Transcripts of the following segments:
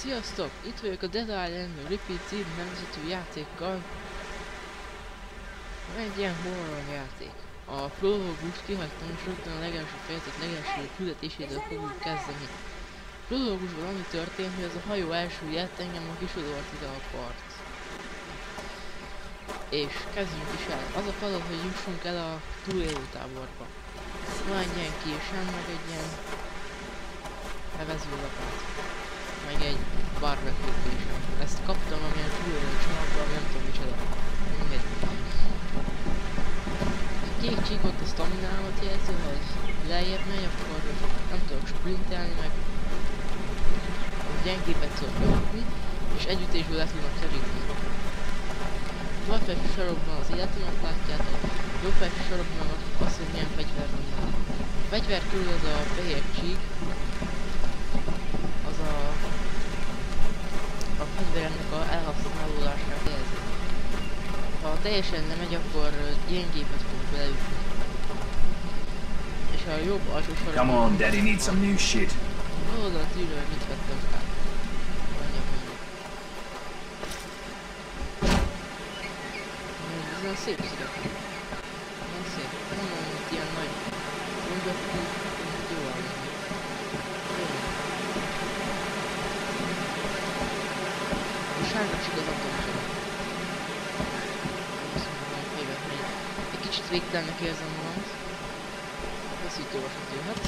Sziasztok! Itt vagyok a Dead Island Repeat című nevezetű játékkal. Egy ilyen horror játék. A prológust kihagytam, és rögtön a legelső fejezet legelső küldetésétől fogjuk kezdeni. A prológusban ami történt, hogy ez a hajó elsüllyedt, engem a kisodort ide a part. És kezdjünk is el. Az a feladat, hogy jussunk el a túlélő táborba. Van egy ilyen késem, meg egy ilyen evezőlapát. Meg egy barbecue késem. Ezt kaptam amilyen túlélő csomagban, nem tudom micsoda. Mindegy. A kék csíkot a staminámat jelzi, ha az lejjebb megy, akkor nem tudok sprintelni, meg gyengébbet tudok beütni, és együttésből le tudnak kerülni. Bal felső sarokban az életemet látjátok, jobb felső sarokban az, hogy milyen fegyver van nála. A fegyver körül az a fehér csík, az a fegyvernek a elhasználódását jelzi. Ha teljesen nem megy, akkor gyengébbet fogunk beleütni. És a jobb alsó sarokban... Come on, Daddy needs some new shit. Oda a tűről mit vettem fel. Ez szép szület. Nem szép. Nem olyan, mint ilyen nagy mondatú, mint jó állni. A sárga csig az abban sem. Egy kicsit végtelennek érzem magam. Feszítő vasat jöhet.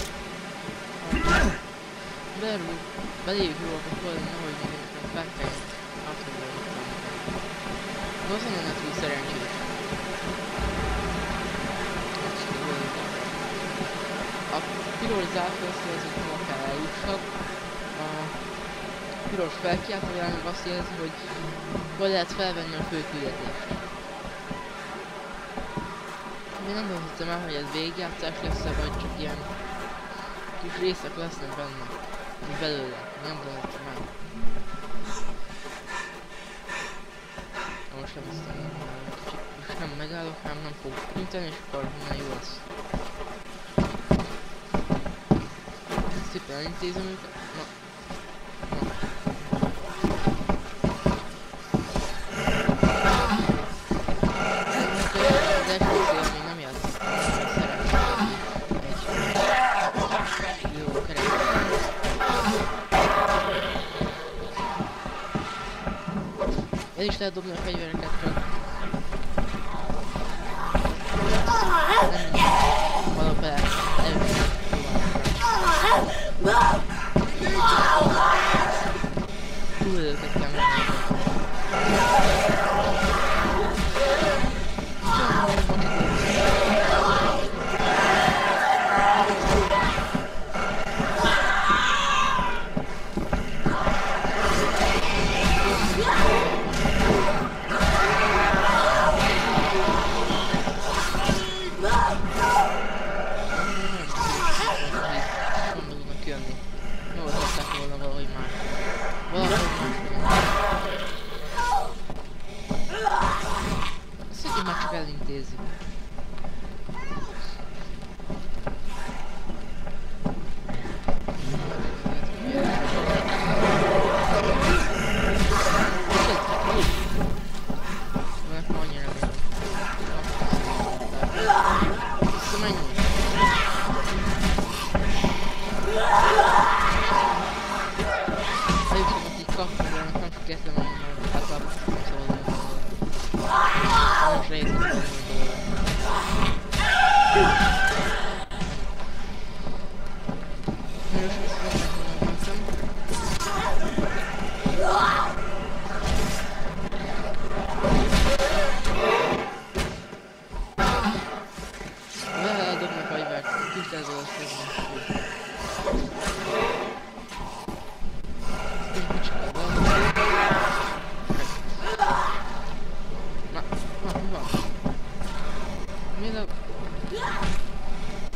Beléjük jól a földön, ahogy még nekem fel kell áthozni. De azon nem túl szerencsés. A piros zászlóhoz nem akár eljussak. A piros felkiáltóján meg azt jelzi, hogy hol lehet felvenni a főküldetést. Én nem döntöttem el, hogy ez végigjátszás lesz-e, vagy csak ilyen kis részek lesznek benne. Belőle. Nem döntöttem el. Most nem aztán most nem megállok, hanem nem fogok sprinteni, és akkor minden jó lesz. Szépen elintézem őket. Na. Az első szél még nem játszottam, szeretném egy jó kereszt. El is lehet dobni a fegyvereket, csak valahol bele előbb túlélőket kell menni. Elintézik.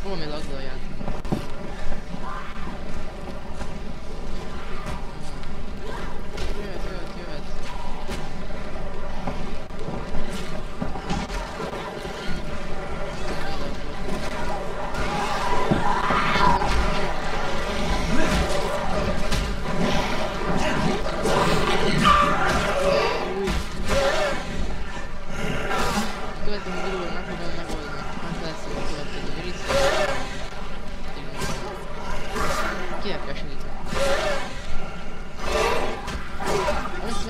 Valami lagzol a játék. Jöhet.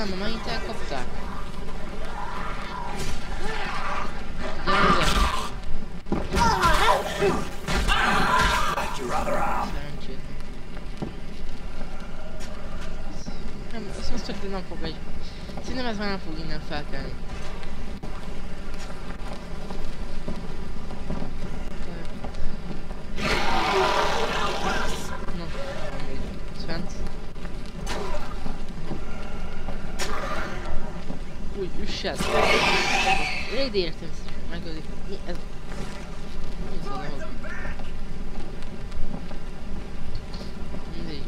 nem, megint elkapták. Gyere ide! Szerencsét. Nem, azt mondtuk, hogy nem fog egy... Szerintem ez már nem fog innen felkelni. No, még fent. Úgy, üssed! Réd értem, megölik. Mi ez? Mi ez a dolog? Mindegy.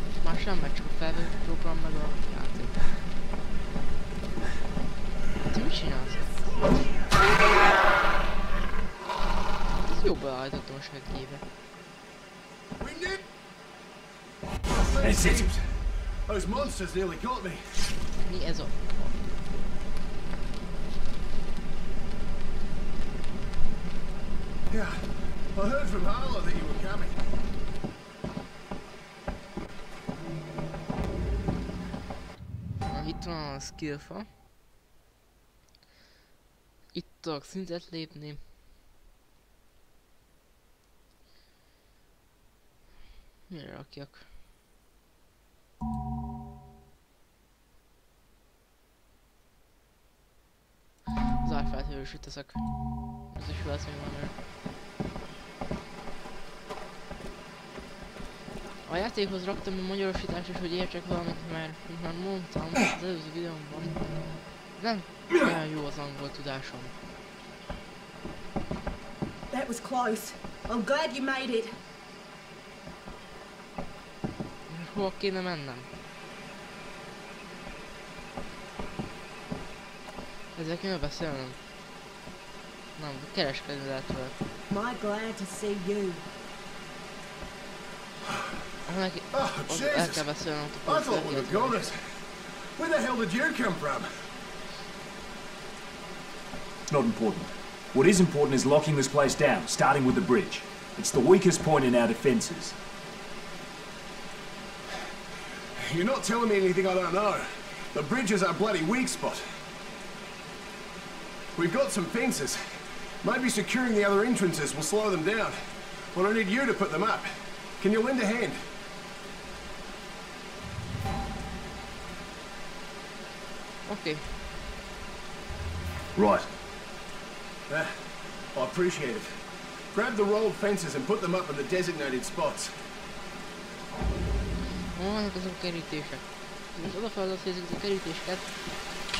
Most már sem megy, csak a felvevő program meg a játék. Te mit csinálsz? Ez jó beállítottam a seggébe. That's it. Those monsters nearly got me. Mi ez a... Yeah, I heard from Harlow that you were coming. Itt van a skillfa. Itt tudok szintet lépni. Mire rakjak? Az árfeltőrösöt teszek. Ez is lesz még van. A játékhoz raktam a magyarosítást is, hogy értsek valamit, mert mint már mondtam az előző videómban, nem olyan jó az angol tudásom. That was close. I'm glad you made it. És hova kéne mennem? Ezzel kéne beszélnem. Nem, kereskedni lehet vele. My glad to see you. Neki, Oh, el Jesus! kell beszélnem, I thought we were goners. Where the hell did you come from? It's not important. What is important is locking this place down, starting with the bridge. It's the weakest point in our defences. You're not telling me anything I don't know. The bridge is our bloody weak spot. We've got some fences. Maybe securing the other entrances will slow them down. Well, I need you to put them up. Can you lend a hand? Oké. Right. I appreciate it. Grab the rolled fences and put them up in the designated spots. Hol vannak azok a kerítések? Most oda feladat, hogy ezeket a kerítéseket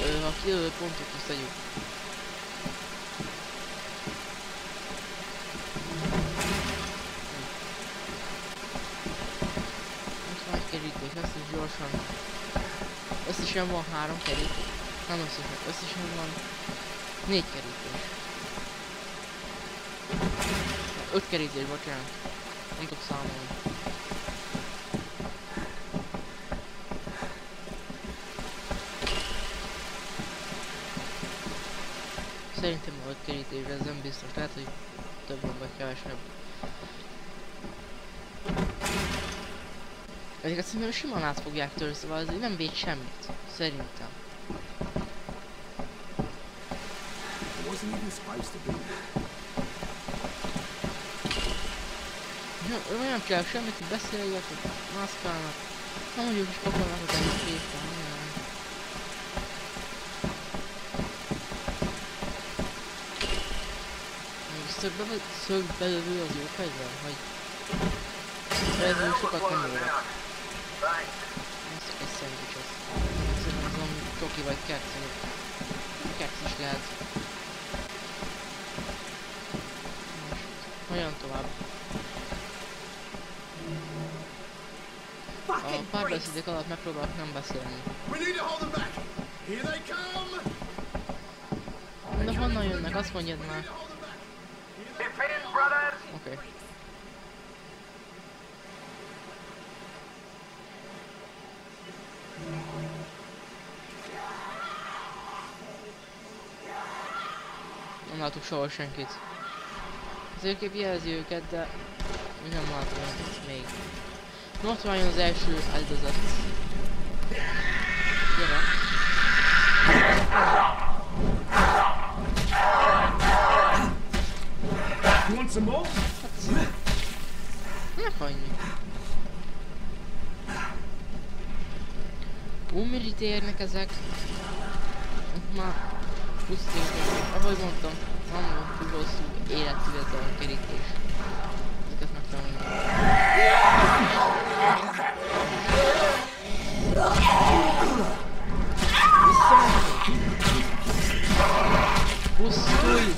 a kijelölt pontokhoz tegyük. Most van egy kerítés, ezt is gyorsan. Összesen van 3 kerítés. Nem összesen van 4 kerítés. 5 kerítés, bocsánat. Nem tudok számolni. Szerintem a 5 kerítés, ez nem biztos, lehet, hogy több van vagy kevesebb. Ezeket szerintem simán át fogják törni, szóval ez nem véd semmit. Szerintem. Wasn't even supposed to be there. Nem csinálok semmit, hogy beszélgetek, mászkálnak. Nem mondjuk is pakolnak az egyik részben, nem. Szögbelövő az jó fegyver, vagy... Ezzel sokat nem érek. Ezt egy szendvicset. Szerintem az valami toki vagy keksz, keksz is lehet. Most, hogyan tovább? A párbeszédek alatt megpróbálok nem beszélni. De honnan jönnek? Azt mondjad már. Oké. Nem látok soha senkit. Az őkép jelzi őket, de nem látom őket még. Most van az első áldozat. Gyere. You want some more? Ne hagyni. Umrit érnek ezek. Már pusztítják. Ahogy mondtam, nem van túl hosszú életű ez a kerítés. Ezeket meg kell mondani. Pusztulj!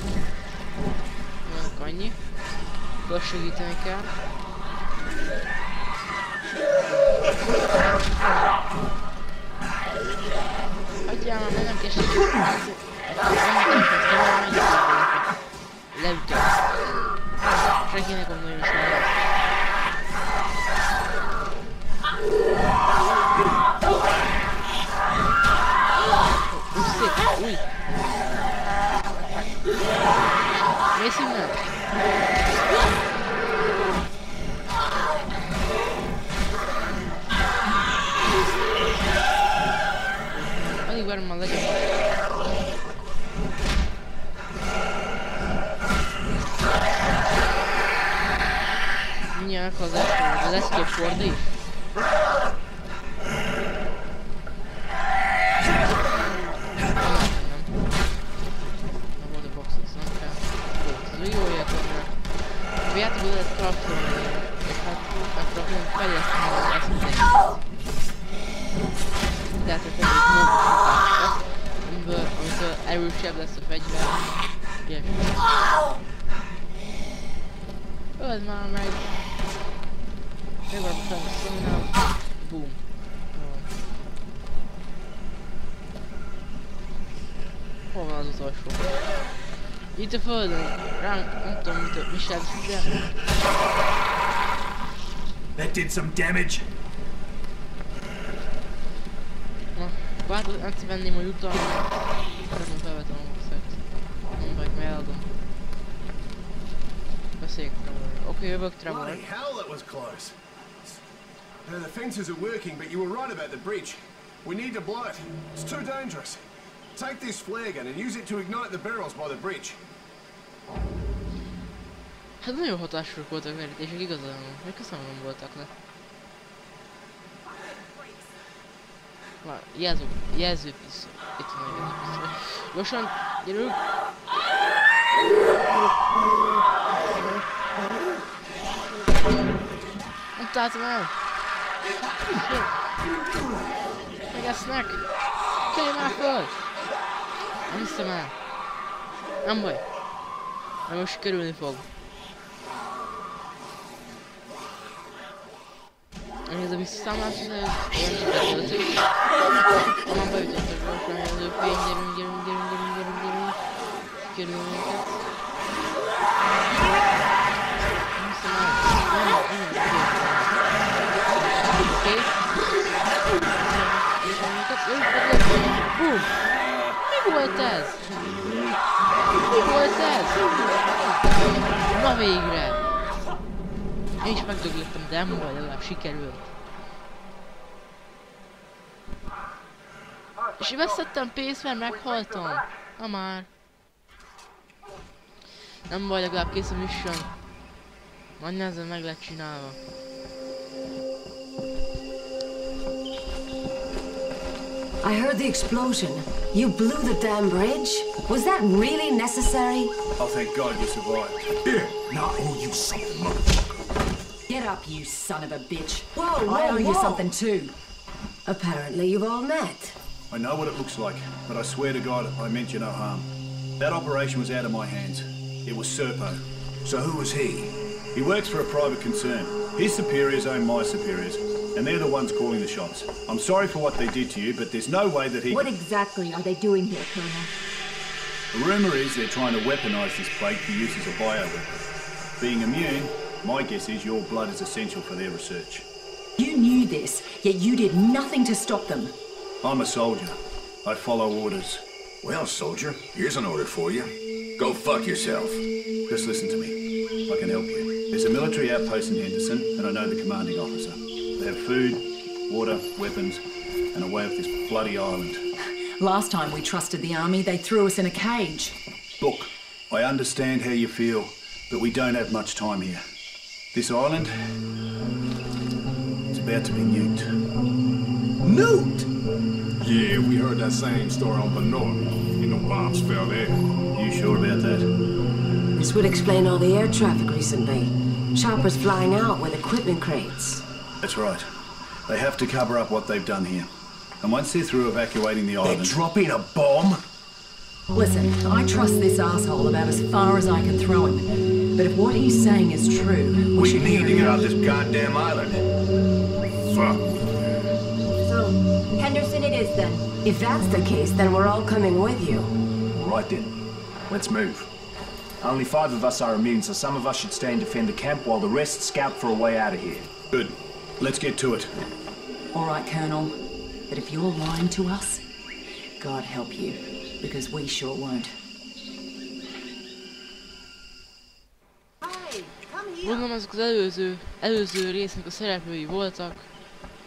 Mondjuk annyi. Segíteni kell. Hagyjál már, nem kell segíteni. Leütöm. Segítenek a nagyon sokat. Szép, új! Mész innen? Alig várom már legyen. Mindjárt az első, lesz két forda is. A játékban lehet craftolni, és hát megcraftolni fejleszteni az eszményeket. Tehát ez egy módosítás, amitől erősebb lesz a fegyver. Ilyesmi. Öld már meg! Megvan a szemben, boom. Hol van az utolsó? Itt a földön, ránk, nem tudom mi sem de... That did some damage. Na, bár átvenném a jutalmat, nem felvetem a boxert. Nem vagy, mert eladom. Beszéljük Trevor. Oké, jövök Trevor. Bloody hell, that was close. The fences are working, but you were right about the bridge. We need to blow it. It's too dangerous. Take this flare gun and use it to ignite the barrels by the bridge. Hát nagyon hatásosak voltak a merítések, igazán. Még köszönöm, nem voltak le. Már jelzőpiszok. Itt van a jelzőpiszok. Gyorsan, gyerünk! Nem találtam el! Megesznek! Kelj már föl! Nem hiszem el. Nem baj. Mert most sikerülni fog. Ez a visszaszámlás, ez olyan sikerültük. Onnan beütöttök gyorsan, jelző fény, gyerünk. Sikerül minket. Nem hiszem el. Oké. Boom! Mi volt ez? Mi volt ez? Na végre! Én is megdöglöttem, de nem baj, legalább sikerült. És veszettem pénzt, mert meghaltam. Na már. Nem baj, legalább kész a mission. Nagy nehezen meg lett csinálva. I heard the explosion. You blew the damn bridge? Was that really necessary? Oh, thank God you survived. Here, now I owe you something, motherfucker. Get up, you son of a bitch. Whoa, I owe you whoa. something too. Apparently you've all met. I know what it looks like, but I swear to God I meant you no harm. That operation was out of my hands. It was Serpo. So who was he? He works for a private concern. His superiors own my superiors, and they're the ones calling the shots. I'm sorry for what they did to you, but there's no way that he... What exactly are they doing here, Colonel? The rumour is they're trying to weaponise this plague for use as a bioweapon. Being immune, my guess is your blood is essential for their research. You knew this, yet you did nothing to stop them. I'm a soldier. I follow orders. Well, soldier, here's an order for you. Go fuck yourself. Just listen to me. I can help you. There's a military outpost in Henderson, and I know the commanding officer. They have food, water, weapons, and a way off this bloody island. Last time we trusted the army, they threw us in a cage. Look, I understand how you feel, but we don't have much time here. This island is about to be nuked. Nuked? Yeah, we heard that same story on Benora. You know, bombs fell there. You sure about that? This would explain all the air traffic recently. Choppers flying out with equipment crates. That's right. They have to cover up what they've done here. And once they're through evacuating the island... They're dropping a bomb? Listen, I trust this asshole about as far as I can throw him. But if what he's saying is true, We need to get off this goddamn island. Fuck. So, Henderson it is then. If that's the case, then we're all coming with you. All right then. Let's move. Only 5 of us are immune, so some of us should stay and defend the camp while the rest scout for a way out of here. Good. Let's get to it. All right, Colonel. But if you're lying to us, God help you, because we sure won't. Hey, come here. Gondolom azok az előző résznek a szereplői voltak.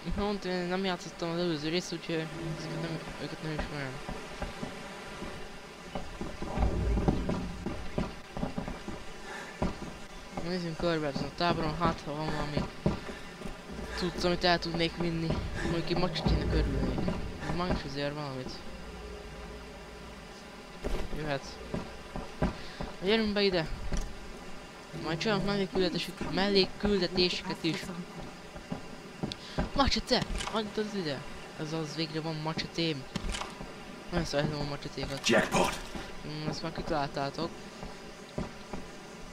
Mint mondtam, én nem játszottam az előző részt, úgyhogy őket nem ismerem. Nézzünk körbe ezen a táboron, hát ha van valami tudsz, amit el tudnék vinni. Mondjuk én macsitének örülnék. Ma is azért valamit. Jöhet. Gyerünk be ide! Majd csinálunk mellékküldetéseket is. Macsete! Add az ide! Ez az, végre van macsetém. Nagyon szeretem a macsetékat. Jackpot! Ezt már kitaláltátok.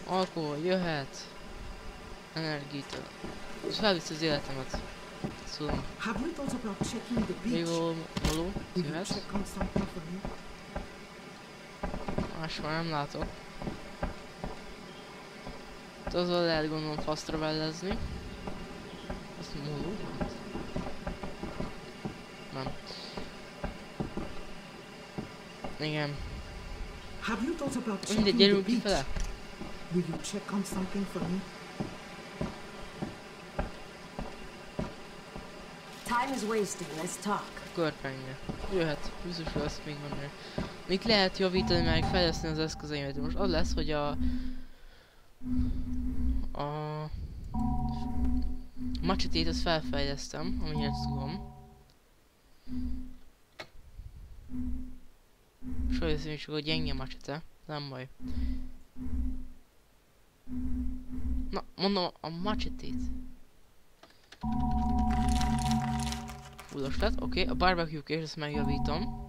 Alkohol, jöhet. Energita. Ez felviszi az életemet. Szóval. Have we thought about checking the beach? Jó, való. Will you Jöhet. check on something for me? Más már nem látok. Azzal lehet gondolom fasztra vellezni. Azt múló. Nem. Igen. Have you thought about Mindegy, checking the gyerünk beach? kifele. Will you check on something for me? Time is wasting, let's talk. Körpenge. Jöhet. Biztos lesz még benne. Még lehet javítani, meg fejleszteni az eszközeimet. Most az lesz, hogy a macsetét azt felfejlesztem, amennyire tudom. Sajnos is csak a gyenge macsete. Nem baj. Na, mondom a macsetét. Fullos lett, oké, a barbecue-kést ezt megjavítom.